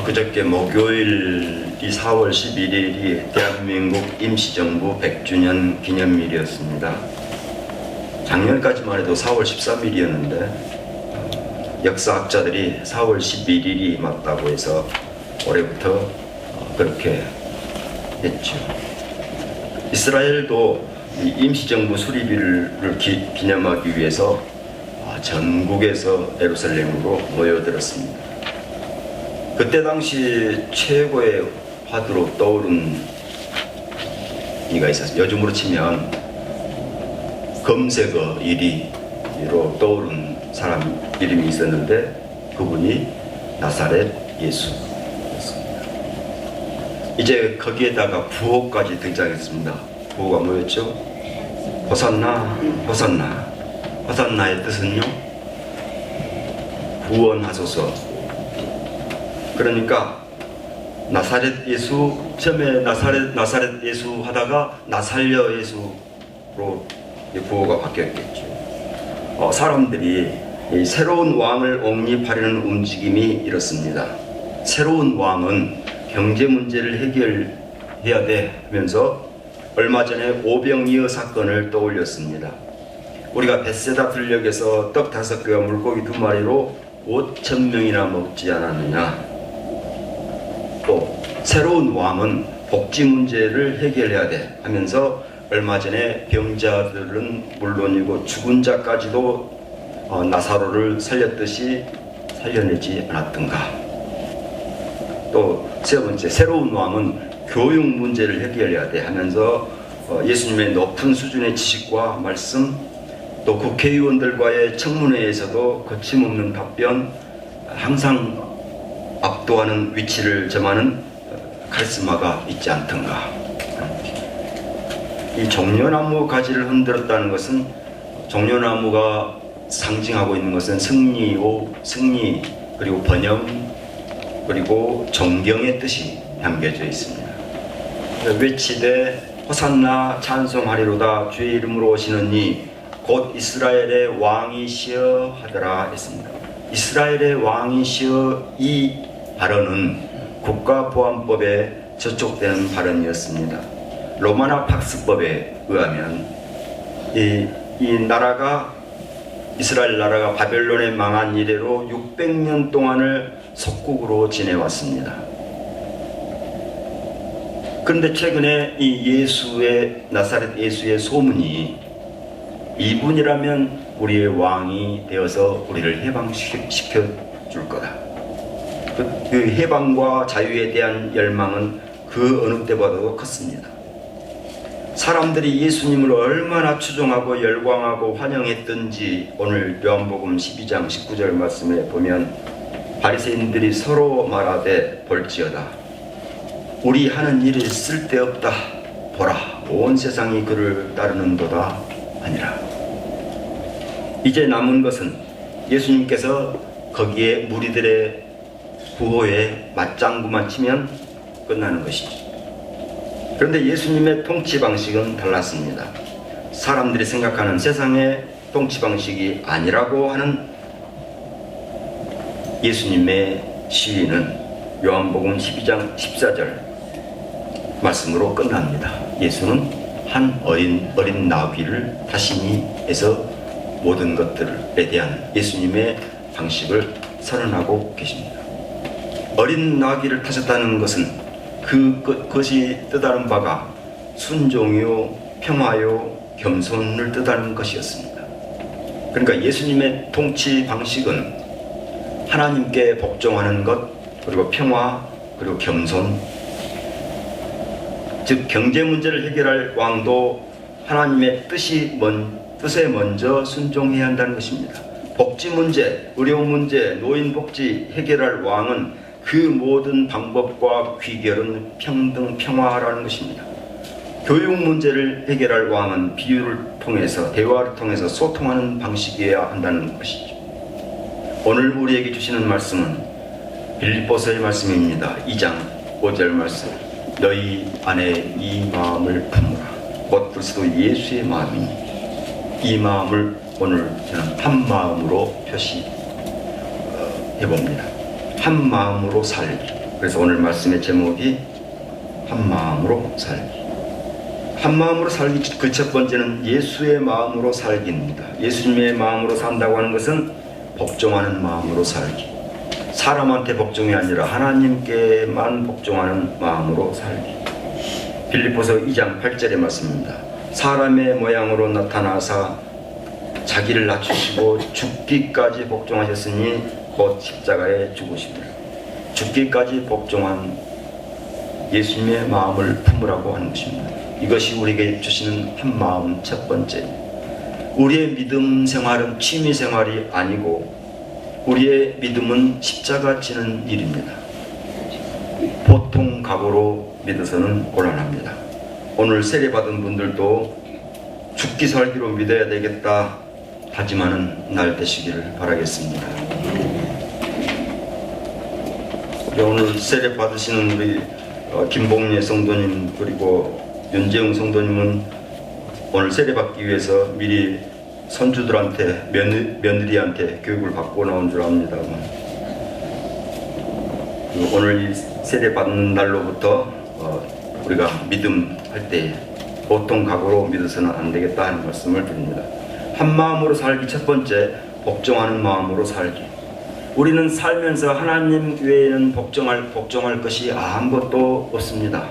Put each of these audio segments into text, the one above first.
그저께 목요일이 4월 11일이 대한민국 임시정부 100주년 기념일이었습니다. 작년까지만 해도 4월 13일이었는데 역사학자들이 4월 11일이 맞다고 해서 올해부터 그렇게 했죠. 이스라엘도 임시정부 수립일을 기념하기 위해서 전국에서 예루살렘으로 모여들었습니다. 그때 당시 최고의 화두로 떠오른 이가 있었어요. 요즘으로 치면 검색어 1위로 떠오른 사람 이름이 있었는데 그분이 나사렛 예수였습니다. 이제 거기에다가 부호까지 등장했습니다. 부호가 뭐였죠? 호산나, 호산나. 호산나의 뜻은요? 구원하소서. 그러니까 나사렛 예수, 처음에 나사렛 예수 하다가 나살려 예수로 구호가 바뀌었겠죠. 사람들이 이 새로운 왕을 옹립하려는 움직임이 이렇습니다. 새로운 왕은 경제 문제를 해결해야 돼 하면서 얼마 전에 오병이어 사건을 떠올렸습니다. 우리가 벳세다 들녘에서 떡 5개와 물고기 2마리로 5,000명이나 먹지 않았느냐. 또 새로운 왕은 복지 문제를 해결해야 돼 하면서 얼마 전에 병자들은 물론이고 죽은 자까지도 나사로를 살렸듯이 살려내지 않았던가. 또 세 번째, 새로운 왕은 교육 문제를 해결해야 돼 하면서 예수님의 높은 수준의 지식과 말씀, 또 국회의원들과의 청문회에서도 거침없는 답변, 항상 압도하는 위치를 점하는 카리스마가 있지 않던가. 이 종려나무 가지를 흔들었다는 것은, 종려나무가 상징하고 있는 것은 승리, 그리고 번영, 그리고 존경의 뜻이 담겨져 있습니다. 외치되 호산나 찬송하리로다 주의 이름으로 오시는 이 곧 이스라엘의 왕이시여 하더라 했습니다. 이스라엘의 왕이시여, 이 발언은 국가보안법에 저촉되는 발언이었습니다. 로마나 박스법에 의하면 이 나라가, 이스라엘 나라가 바벨론에 망한 이래로 600년 동안을 속국으로 지내왔습니다. 그런데 최근에 이 나사렛 예수의 소문이 이분이라면 우리의 왕이 되어서 우리를 해방시켜 줄 거다. 그 해방과 자유에 대한 열망은 그 어느 때보다도 컸습니다. 사람들이 예수님을 얼마나 추종하고 열광하고 환영했던지 오늘 요한복음 12장 19절 말씀에 보면 바리새인들이 서로 말하되 볼지어다. 우리 하는 일이 쓸데없다. 보라, 온 세상이 그를 따르는도다 아니라. 이제 남은 것은 예수님께서 거기에 무리들의 구호에 맞장구만 치면 끝나는 것이죠. 그런데 예수님의 통치 방식은 달랐습니다. 사람들이 생각하는 세상의 통치 방식이 아니라고 하는 예수님의 시위는 요한복음 12장 14절 말씀으로 끝납니다. 예수는 한 어린 나귀를 타시니 해서 모든 것들에 대한 예수님의 방식을 선언하고 계십니다. 어린 나귀를 타셨다는 것은 그것이 뜻하는 바가 순종이요, 평화요, 겸손을 뜻하는 것이었습니다. 그러니까 예수님의 통치 방식은 하나님께 복종하는 것, 그리고 평화, 그리고 겸손, 즉 경제 문제를 해결할 왕도 하나님의 뜻에 먼저 순종해야 한다는 것입니다. 복지 문제, 의료 문제, 노인 복지 해결할 왕은 그 모든 방법과 귀결은 평등, 평화라는 것입니다. 교육 문제를 해결할 왕은 비유를 통해서, 대화를 통해서 소통하는 방식이어야 한다는 것이죠. 오늘 우리에게 주시는 말씀은 빌립보서의 말씀입니다. 2장 5절 말씀. 너희 안에 이 마음을 품으라. 곧 그리스도 예수의 마음이니. 이 마음을 오늘 저는 한 마음으로 표시해봅니다. 한 마음으로 살기. 그래서 오늘 말씀의 제목이 한 마음으로 살기. 한 마음으로 살기, 그 첫 번째는 예수의 마음으로 살기입니다. 예수님의 마음으로 산다고 하는 것은 복종하는 마음으로 살기. 사람한테 복종이 아니라 하나님께만 복종하는 마음으로 살기. 빌립보서 2장 8절의 말씀입니다. 사람의 모양으로 나타나사 자기를 낮추시고 죽기까지 복종하셨으니 곧 십자가에 죽으시리라. 죽기까지 복종한 예수님의 마음을 품으라고 하는 것입니다. 이것이 우리에게 주시는 한 마음 첫 번째. 우리의 믿음 생활은 취미 생활이 아니고 우리의 믿음은 십자가 지는 일입니다. 보통 각오로 믿어서는 곤란합니다. 오늘 세례받은 분들도 죽기 살기로 믿어야 되겠다 다짐하는 날 되시기를 바라겠습니다. 오늘 세례받으시는 우리 김봉래 성도님 그리고 윤재웅 성도님은 오늘 세례받기 위해서 미리 손주들한테 며느리한테 교육을 받고 나온 줄 압니다만 오늘 이 세례받는 날로부터 우리가 믿음할 때 보통 각오로 믿어서는 안 되겠다 하는 말씀을 드립니다. 한 마음으로 살기 첫 번째, 복종하는 마음으로 살기. 우리는 살면서 하나님 외에는 복종할 것이 아무것도 없습니다.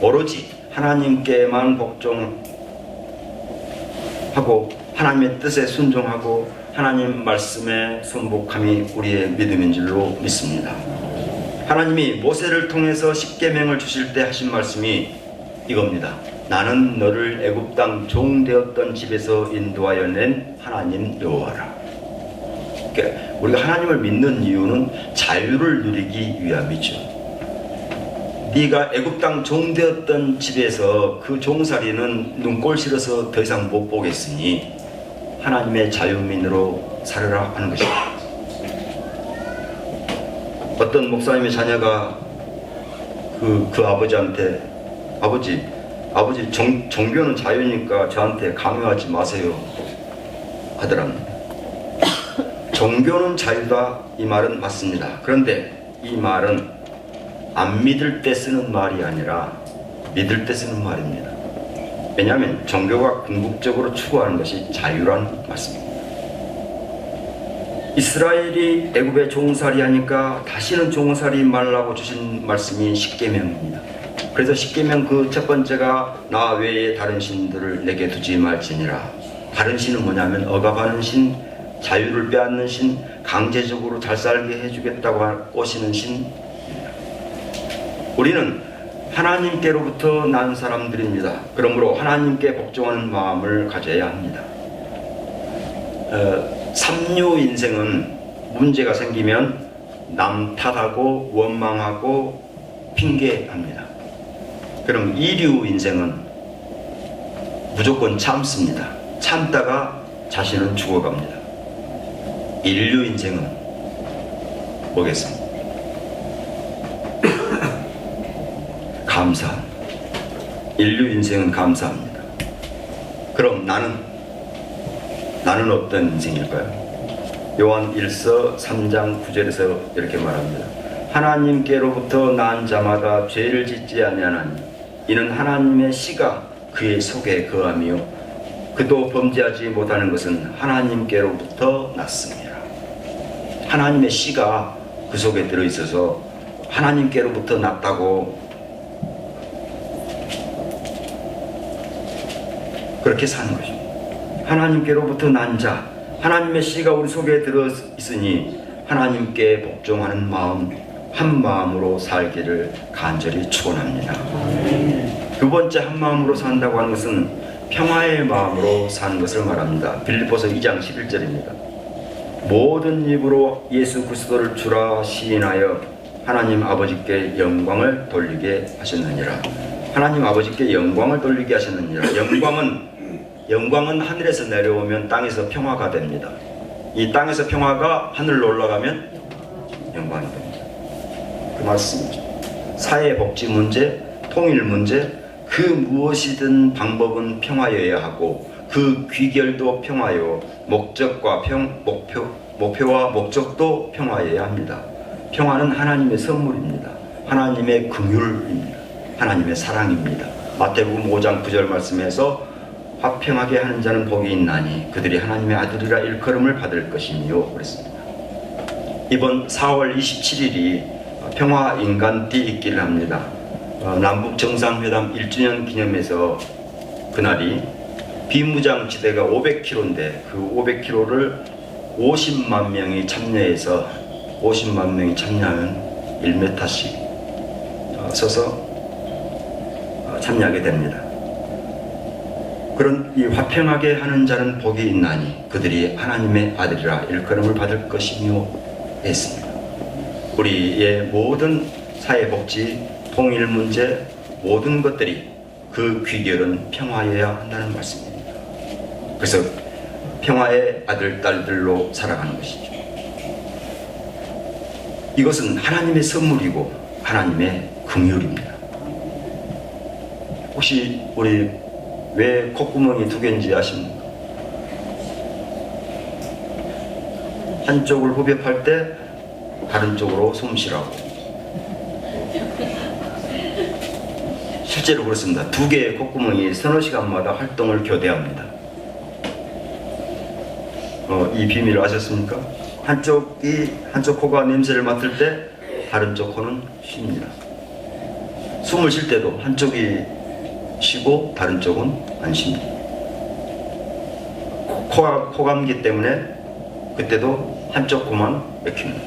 오로지 하나님께만 복종하고 하나님의 뜻에 순종하고 하나님 말씀에 순복함이 우리의 믿음인 줄로 믿습니다. 하나님이 모세를 통해서 십계명을 주실 때 하신 말씀이 이겁니다. 나는 너를 애굽 땅 종되었던 집에서 인도하여 낸 하나님 여호와라. 그러니까 우리가 하나님을 믿는 이유는 자유를 누리기 위함이죠. 네가 애굽 땅 종되었던 집에서 그 종살이는 눈꼴 싫어서 더 이상 못 보겠으니 하나님의 자유민으로 살아라 하는 것입니다. 어떤 목사님의 자녀가 그 아버지한테 아버지 종교는 자유니까 저한테 강요하지 마세요 하더랍니다. 종교는 자유다 이 말은 맞습니다. 그런데 이 말은 안 믿을 때 쓰는 말이 아니라 믿을 때 쓰는 말입니다. 왜냐하면 종교가 궁극적으로 추구하는 것이 자유란 말씀입니다. 이스라엘이 애굽에 종살이 하니까 다시는 종살이 말라고 주신 말씀이 십계명입니다. 그래서 십계명 그 첫 번째가 나 외에 다른 신들을 내게 두지 말지니라. 다른 신은 뭐냐면 억압하는 신, 자유를 빼앗는 신, 강제적으로 잘 살게 해주겠다고 오시는 신. 우리는 하나님께로부터 난 사람들입니다. 그러므로 하나님께 복종하는 마음을 가져야 합니다. 삼류 인생은 문제가 생기면 남 탓하고 원망하고 핑계합니다. 그럼 이류 인생은 무조건 참습니다. 참다가 자신은 죽어갑니다. 인류 인생은 뭐겠습니까? 감사. 인류 인생은 감사합니다. 그럼 나는 어떤 인생일까요? 요한 1서 3장 9절에서 이렇게 말합니다. 하나님께로부터 난 자마다 죄를 짓지 아니하나니 이는 하나님의 씨가 그의 속에 거하며 그도 범죄하지 못하는 것은 하나님께로부터 났습니다. 하나님의 씨가 그 속에 들어있어서 하나님께로부터 났다고 그렇게 사는 것입니다. 하나님께로부터 난 자, 하나님의 씨가 우리 속에 들어있으니 하나님께 복종하는 마음, 한 마음으로 살기를 간절히 축원합니다. 두 번째 한 마음으로 산다고 하는 것은 평화의 마음으로 사는 것을 말합니다. 빌립보서 2장 11절입니다. 모든 입으로 예수 그리스도를 주라 시인하여 하나님 아버지께 영광을 돌리게 하셨느니라. 하나님 아버지께 영광을 돌리게 하셨느니라. 영광은 하늘에서 내려오면 땅에서 평화가 됩니다. 이 땅에서 평화가 하늘로 올라가면 영광이 됩니다. 그 말씀이죠. 사회 복지 문제, 통일 문제, 그 무엇이든 방법은 평화여야 하고 그 귀결도 평화요, 목표와 목적도 평화여야 합니다. 평화는 하나님의 선물입니다. 하나님의 긍휼입니다. 하나님의 사랑입니다. 마태복음 5장 9절 말씀에서 화평하게 하는 자는 복이 있나니 그들이 하나님의 아들이라 일컬음을 받을 것이며 그랬습니다. 이번 4월 27일이 평화 인간띠 있기를 합니다. 남북 정상회담 1주년 기념해서 그날이 비무장지대가 500km인데 그 500km를 50만 명이 참여해서 50만 명이 참여하면 1m씩 서서 참여하게 됩니다. 그런 이 화평하게 하는 자는 복이 있나니 그들이 하나님의 아들이라 일컬음을 받을 것이며 했습니다. 우리의 모든 사회복지, 통일 문제, 모든 것들이 그 귀결은 평화여야 한다는 말씀입니다. 그래서 평화의 아들, 딸들로 살아가는 것이죠. 이것은 하나님의 선물이고 하나님의 긍휼입니다. 혹시 우리 왜 콧구멍이 2개인지 아십니까? 한쪽을 후벼팔 때 다른 쪽으로 숨 쉬라고. 실제로 그렇습니다. 2개의 콧구멍이 서너 시간마다 활동을 교대합니다. 이 비밀을 아셨습니까? 한쪽 코가 냄새를 맡을 때 다른 쪽 코는 쉽니다. 숨을 쉴 때도 한쪽이 쉬고 다른 쪽은 안 쉽니다. 코감기 때문에 그때도 한쪽 코만 막힙니다.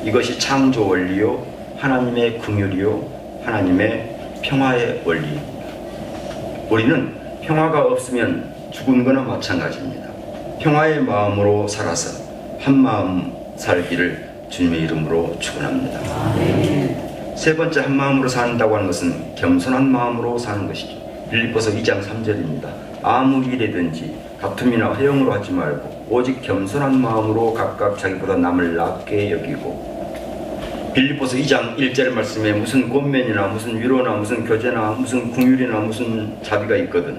이것이 창조 원리요, 하나님의 긍휼이요, 하나님의 평화의 원리입니다. 우리는 평화가 없으면 죽은 거나 마찬가지입니다. 평화의 마음으로 살아서 한 마음 살기를 주님의 이름으로 축원합니다. 세 번째 한 마음으로 산다고 하는 것은 겸손한 마음으로 사는 것이죠. 빌립보서 2장 3절입니다. 아무 일이든지 다툼이나 허영으로 하지 말고 오직 겸손한 마음으로 각각 자기보다 남을 낮게 여기고. 빌립보서 2장 1절 말씀에 무슨 권면이나 무슨 위로나 무슨 교제나 무슨 긍휼이나 무슨 자비가 있거든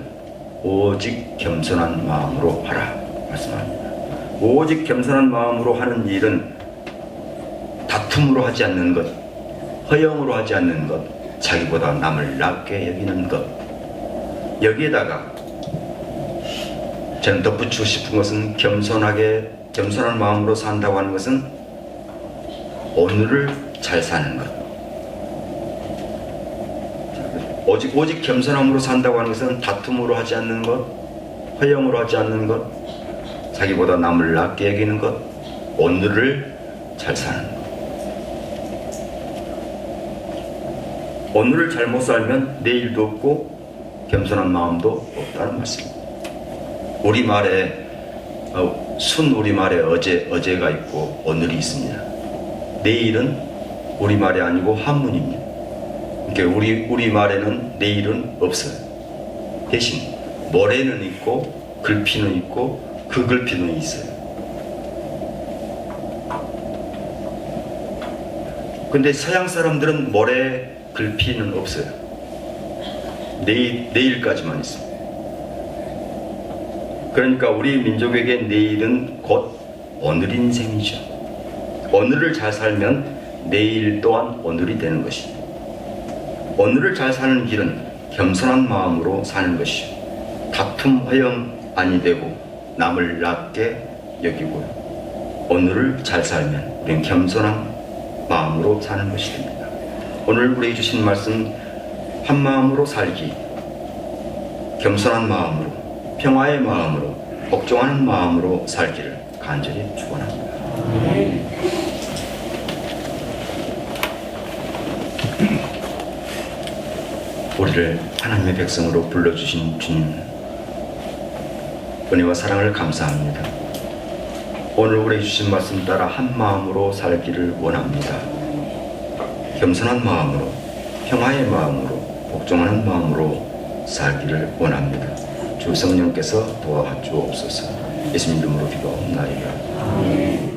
오직 겸손한 마음으로 하라 말씀합니다. 오직 겸손한 마음으로 하는 일은 다툼으로 하지 않는 것, 허영으로 하지 않는 것, 자기보다 남을 낮게 여기는 것. 여기에다가 저는 덧붙이고 싶은 것은 겸손한 마음으로 산다고 하는 것은 오늘을 잘 사는 것. 오직 겸손함으로 산다고 하는 것은 다툼으로 하지 않는 것, 허영으로 하지 않는 것, 자기보다 남을 낮게 여기는 것, 오늘을 잘 사는 것. 오늘을 잘못 살면 내일도 없고 겸손한 마음도 없다는 말씀입니다. 우리말에 순우리말에 어제가 있고 오늘이 있습니다. 내일은 우리말이 아니고 한문입니다. 그러니까 우리말에는 내일은 없어요. 대신 모레는 있고 글피는 있고 그 글피는 있어요. 근데 서양 사람들은 모레 글피는 없어요. 내일까지만 있습니다. 그러니까 우리 민족에게 내일은 곧 오늘인 셈이죠. 오늘을 잘 살면 내일 또한 오늘이 되는 것이죠. 오늘을 잘 사는 길은 겸손한 마음으로 사는 것이죠. 다툼, 허영 아니 되고 남을 낮게 여기고요. 오늘을 잘 살면 우리는 겸손한 마음으로 사는 것이 됩니다. 오늘 우리에게 주신 말씀 한 마음으로 살기, 겸손한 마음으로, 평화의 마음으로, 복종하는 마음으로 살기를 간절히 축원합니다. 우리를 하나님의 백성으로 불러주신 주님, 은혜와 사랑을 감사합니다. 오늘 우리에게 주신 말씀 따라 한 마음으로 살기를 원합니다. 겸손한 마음으로, 평화의 마음으로, 복종하는 마음으로 살기를 원합니다. 주 성령께서 도와주옵소서. 예수님 이름으로 기도하옵나이다.